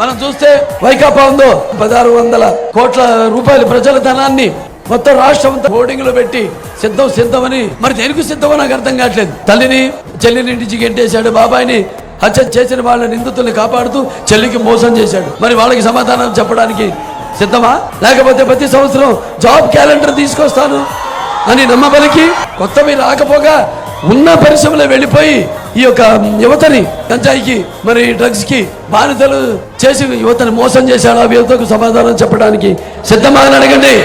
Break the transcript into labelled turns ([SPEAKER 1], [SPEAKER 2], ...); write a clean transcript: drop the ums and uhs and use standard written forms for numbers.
[SPEAKER 1] మనం చూస్తే వైకాపా ఉందో 1600 కోట్ల రూపాయల ప్రజల ధనాన్ని మొత్తం రాష్ట్రం అంతా హోర్డింగ్ లో పెట్టి సిద్ధమని, మరి దేనికి సిద్ధమో నాకు అర్థం కావట్లేదు. తల్లిని చెల్లిని ఇంటికి గెంటేశాడు, బాబాయిని హత్య చేసిన వాళ్ళ నిందితుల్ని కాపాడుతూ చెల్లికి మోసం చేశాడు. మరి వాళ్ళకి సమాధానం చెప్పడానికి సిద్ధమా? లేకపోతే ప్రతి సంవత్సరం జాబ్ క్యాలెండర్ తీసుకొస్తాను అని నమ్మబలికి కొత్తవి రాకపోగా ఉన్న పరిశ్రమలో వెళ్ళిపోయి ఈ యొక్క యువతని గంజాయికి మరి డ్రగ్స్ కి బానిసలు చేసి యువతని మోసం చేశాడు. ఆ యువతకు సమాధానం చెప్పడానికి సిద్ధమా అని అడగండి.